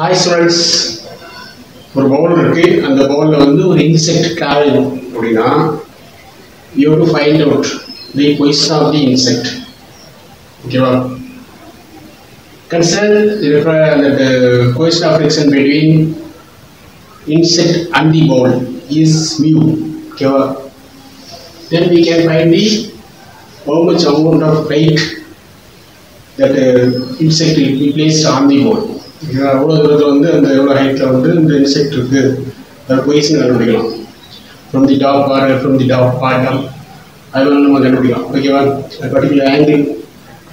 Hi students, ஒரு பவுல் இருக்கு. அந்த பவுல்ல வந்து ஒரு இன்செக்ட் டிராவல் அப்படினா you have to find out the position of the insect. ஓகேவா? Consider the coefficient of friction between insect and the bowl is mu. ஓகேவா? Then we can find the how much amount of weight that insect will be placed on the bowl. எவ்வளோ தூரத்தில் வந்து அந்த எவ்வளோ ஹைட்டில் வந்து இந்த இன்செக்ட் இருக்குது அதை பொசிஷன் கண்டுபிடிக்கலாம். From the top or from the top bottom அது வந்து நம்ம கண்டுபிடிக்கலாம். ஓகேவா? Particular angle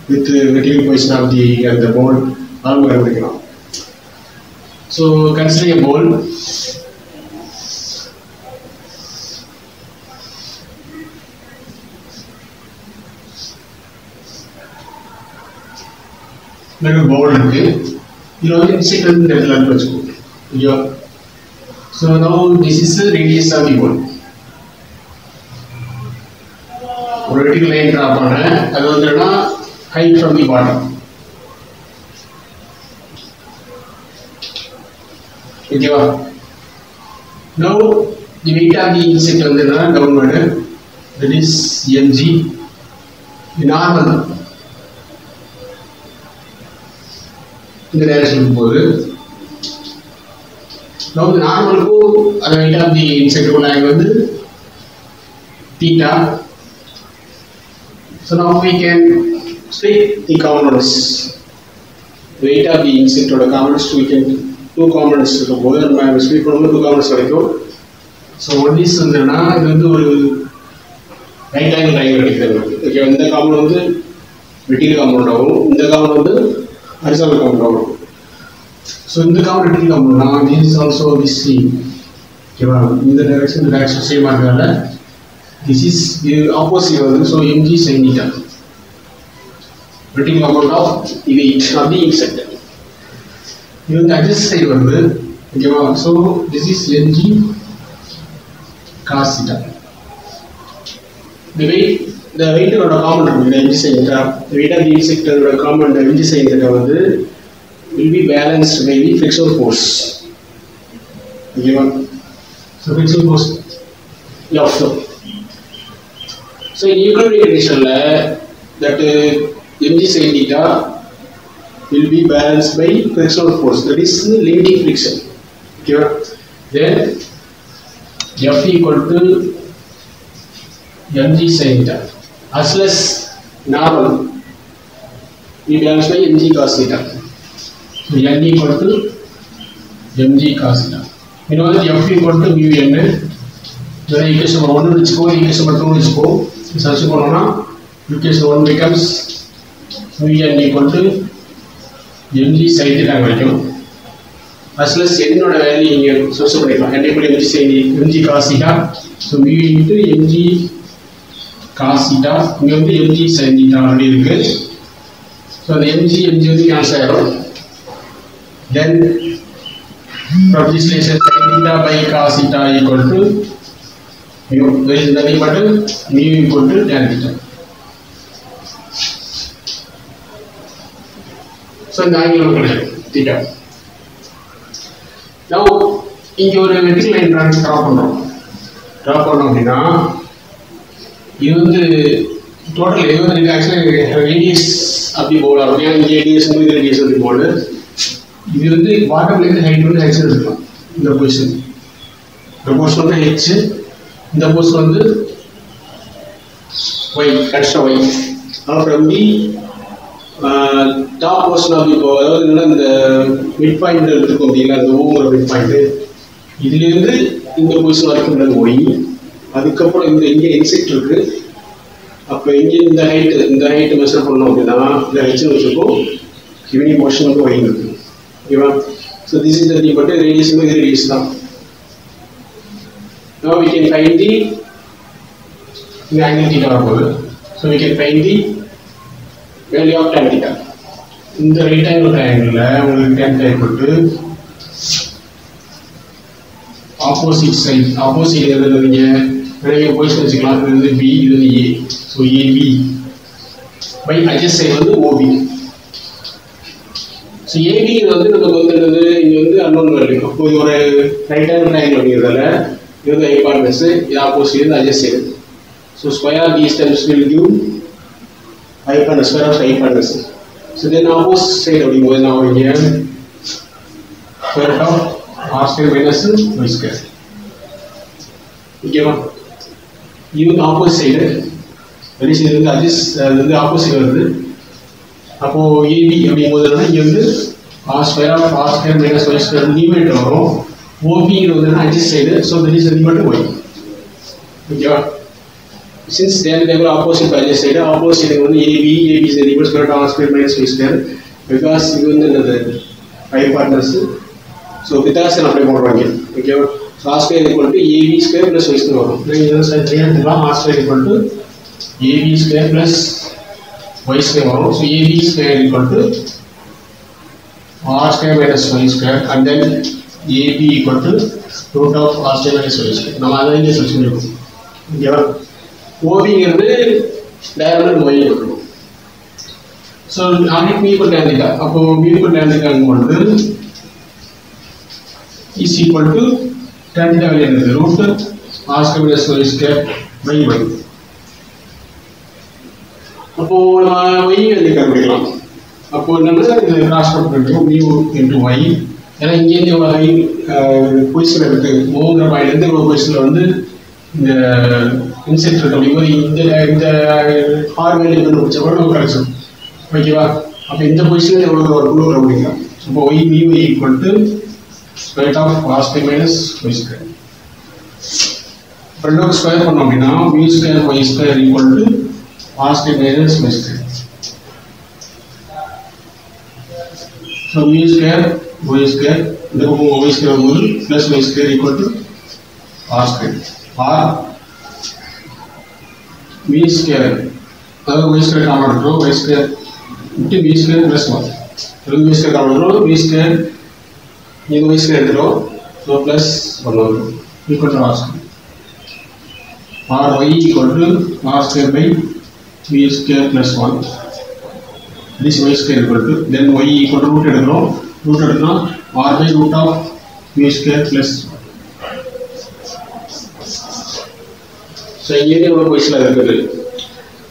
with vertical position of the அந்த போல் அதை நம்ம கண்டுபிடிக்கலாம். So consider a pole. ஒரு போல் இருக்கு. You know, insect and development. Yeah. So now this is the radius of the ball. Vertical line draw பண்ண அது வந்துனா height from the bottom. Okay. Now the weight of the insect வந்துனா downward. That is mg. The normal. இந்த direction போகுது. now the normal க்கு அந்த weight of the insect angle வந்து theta. So now we can split the components. Weight of the insect ஓட components we can two components இருக்கும்போது நம்ம split பண்ணும்போது two components கிடைக்கும். So what is என்னன்னா இது வந்து ஒரு right angle triangle கிடைக்குது. ஓகே, இந்த காம்பவுண்ட் வந்து வெர்டிகல் காம்பவுண்ட் ஆகும், இந்த காம்பவுண்ட் வந்து horizontal compound. So in the vertical compound, now this is also the same. Okay, in the direction same agala. This is the opposite. So mg sin theta. Vertical compound of weight of the insect. Even the adjacent side one. Okay, so this is mg cos theta. The weight of the component, the mg sin theta, the weight of the insect of the component, the mg sin theta will be balanced by the frictional force. Okay, so frictional force, yeah, flow. So in equilibrium condition, that mg sin theta will be balanced by frictional force. That is limiting friction. Okay, then F equal to mg sin theta. As well as normal we balance by mg cos theta. So n equal to mg cos theta. You know that f equal to mu n. So equation number 1 வச்சுக்கோ, equation number 2 வச்சுக்கோ. Search பண்ணோம்னா equation 1 becomes mu n equal to mg sin theta கிடைக்கும். As well as n ஓட value இங்க substitute பண்ணிக்கலாம். n equal to mg cos theta. So mu into mg cos theta, இங்க வந்து mg sin theta already இருக்கு. So the mg வந்து cancel ஆயிடும். Then from this relation sin theta by cos theta equal to mu. There is nothing but mu equal to tan theta. So the angle is theta. Now இங்க ஒரு vertical line draw பண்றோம். Draw பண்ணோம் அப்படினா இது வந்து total இது வந்து actually radius of the போல் ஆகும். இங்க ரேடியஸ் வந்து ரேடியஸ் ஆஃப் தி போல். இது வந்து பாட்டம்ல இருந்து ஹைட் வந்து h எடுக்கலாம். இந்த பொசிஷன் இந்த பொசிஷன் வந்து h, இந்த பொசிஷன் வந்து y, கட்ஸ்ட் y. அப்புறம் the top position of the pole, அதாவது இந்த மிட் பாயிண்ட் இருக்கும் அப்படிங்களா, அந்த ஓவர் மிட் பாயிண்ட், இதுல இருந்து இந்த பொசிஷன் வரைக்கும் உள்ளது y. அதுக்கப்புறம் இந்த இங்கே இன்செக்ட் இருக்கு. அப்போ இங்கே இந்த ஹைட் மெஷர் பண்ணோம் அப்படின்னா இந்த ஹெச்னு வச்சுருக்கோம். இவனிங் போர்ஷன் வந்து ஒய் இருக்கு. ஓகேவா? So this is the but radius வந்து ரேடியஸ் தான். Now we can find the angle theta வரும்போது, so we can find the value of tan theta. இந்த ரைட் ஆங்கிள் ட்ரையாங்கிளில் உங்களுக்கு tan theta equal to opposite side. Opposite எதில் நீங்கள் நிறைய position வச்சுக்கலாம். இது வந்து பி, இது வந்து A. So AB by adjacent side வந்து ஓபி. So AB வந்து நமக்கு வந்து என்னது இங்க unknown value. அப்போ இது ஒரு ரைட் ஹேண்ட் ட்ரையாங்கிள் அப்படிங்கிறதால இது வந்து ஹைபார்டனஸ், இது ஆப்போசிட் இது adjacent side. So square these times will give hypotenuse, square of hypotenuse. So then opposite side அப்படிங்கும்போது நான் இங்கே square of R square minus Y square. ஓகேவா? இது வந்து ஆப்போசிட் சைடு, வெளி சைடு வந்து அட்ஜஸ்ட், அது வந்து ஆப்போசிட் வருது. அப்போது ஏபி அப்படிங்கும்போது என்னன்னா இங்கே வந்து r square of R square minus Y square numerator வரும். ஓபிங்கிறது வந்து adjacent side, so that is equal to y. ஓகேவா? சின்ஸ் தேவை ஆப்போசிட் அட்ஜஸ்ட் சைடு, ஆப்போசிட் வந்து AB is equal square r square minus Y square. Because இது வந்து என்னது hypotenuse, so வித்தியாசம் அப்ளை பண்ணுறாங்க. ஓகேவா? So r square equal to AB square plus y square வரும். எடுத்துக்கலாம். R square equal to AB square plus y square வரும். So AB square equal to r square minus y square and then ab equal to root of r square minus y square. நம்ம அதை இங்கே select பண்ணிருக்கோம். ஓகேவா? ஓபிங்கிறது diagonal y இருக்கும். So அதுக்கு mu equal tan θ. அப்போ மீ ஈக்குவல் tan θங்கும்போது is equal to tan θ value என்னது? Root r square minus y square by y. அப்போ நம்ம y வேல்யூ கண்டுபிடிக்கலாம். அப்போ என்னன்னா இது cross product mu into y. ஏன்னா இங்கேருந்து எவ்வளோ ஹை பொசிஷன் இருக்குது, மூங்கிற பாயிண்ட்லேருந்து இவ்வளோ பொசிஷனில் வந்து இந்த இன்செக்ட் இருக்கு. அப்படிங்கும்போது இந்த ஆர் வேல்யூ கண்டுபிடிச்ச கூட நம்ம கிடச்சிடும். ஓகேவா? அப்போ இந்த பொசிஷனில் எவ்வளோ ஒரு குழு கண்டுபிடிக்கலாம். அப்போ y mu equal to square of R square minus Y square. ரெண்டு ஸ்கொயர் பண்ணோம் அப்படின்னா mu square y square equal to r square minus Y square. So mu square y square the y square whole plus y square equal to r square. R mu square अगर y square कामन करो y square into mu square plus 1. तो mu square कामन करो mu square ये y square करो तो plus 1 equal to r square. R y equal to r square by mu square plus 1. This y square equal to then y equal to root எடுக்கிறோம். root எடுத்தா r by root of mu square plus 1. So இங்கே எவ்வளோ பொசிஷனில் இருக்குது.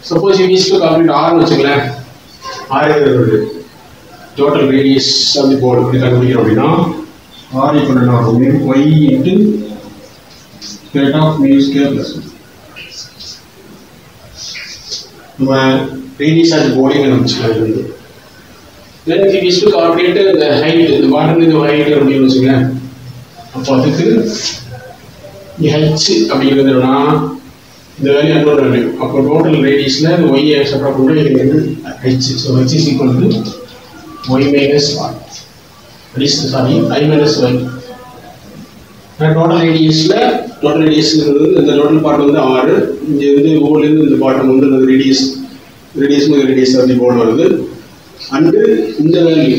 Suppose you use to calculate ஆர்னு வச்சுங்களேன். R இருக்குது total radius of the board இப்படி கண்டுபிடிக்கிறோம் அப்படின்னா ஆர் ஈக்குவல் என்ன வரும்? Y into square of mu square plus 1. நம்ம radius of the body கண்டுபிடிச்சிக்கலாம். Then if we wish to calculate the height, the bottom is the height அப்படின்னு வச்சுக்கலாம். அப்போ அதுக்கு h அப்படிங்கிறதுனா இந்த வேல்யூ அன்னோன் வேல்யூ. அப்போ டோட்டல் ரேடியஸில் y சப்ராக்ட் பண்ணி இது வந்து h. So h is equal to y minus 1. I minus y. Total radius இந்த டோட்டல் பார்ட் வந்து 6. இங்கே வந்து ஓலேருந்து இந்த பாட்டம் வந்து அந்த ரேடியஸ் ஆஃப் தி போர்டு வருது. அண்டு இந்த வேல்யூ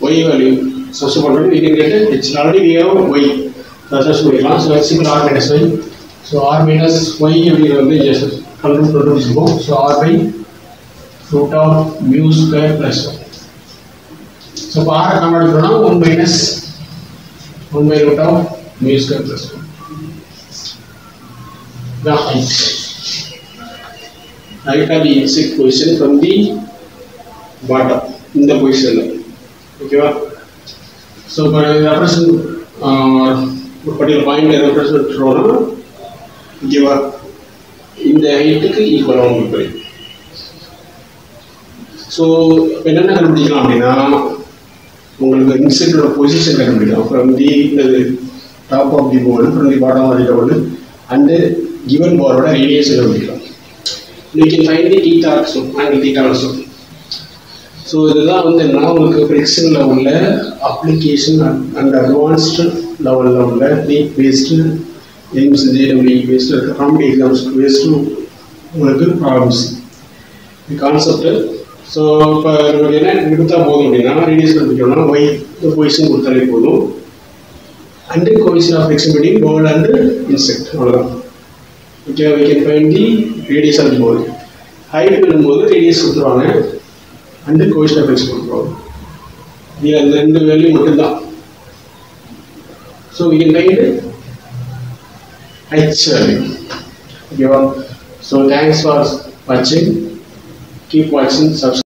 y வேல்யூ சப்ஸ்டிட்யூட் பண்ணுறது we can get h. Already we have y substitute பண்ணிக்கலாம். So h equal r minus y. So r minus y அப்படிங்கிறது வந்து ஜஸ்ட் கண்டுபிடிச்சிருக்கோம். So r by root of mu square plus 1. So இப்போ r convert பண்ணோம்னா 1 minus 1 by root of mu square plus 1. The height of the insect position from the bottom in the position. Okay, so for represent particular point represent rona give in the height ku equal ஆகும். so என்னென்ன கண்டுபிடிக்கலாம் அப்படின்னா உங்களுக்கு இன்செக்டோட position கண்டுபிடிக்கலாம் from the top of the board from the bottom of the board and given board ஓட radius கண்டுபிடிக்கலாம். You can find the theta also, angle theta also. So இதுதான் வந்து நான் உங்களுக்கு ஃபிரிக்ஷன் லெவலில் அப்ளிகேஷன் அண்ட் அட்வான்ஸ்டு லெவலில் உள்ள NEET based AIIMS JW based இருக்க காம்படி எக்ஸாம்ஸ்க்கு பேஸ்டு உங்களுக்கு ப்ராப்ளம்ஸ் கான்செப்ட். ஸோ இப்போ என்ன கொடுத்தா போதும் அப்படின்னா ரேடியஸ் கண்டுபிடிக்கணும்னா ஒய் பொசிஷன் கொடுத்தாலே போதும். And coefficient of friction between board and insect அவ்வளோதான். Okay, we can find the radius of the ball. height வரும்போது radius கொடுத்துருவாங்க அண்டு கோஎஃபிஷியன்ட் ஆஃப் ஃபிரிக்ஷன் கொடுத்துருவாங்க. இது அந்த ரெண்டு வேல்யூ மட்டும்தான். So we can write H value. Okay, so thanks for watching. Keep watching. Subscribe.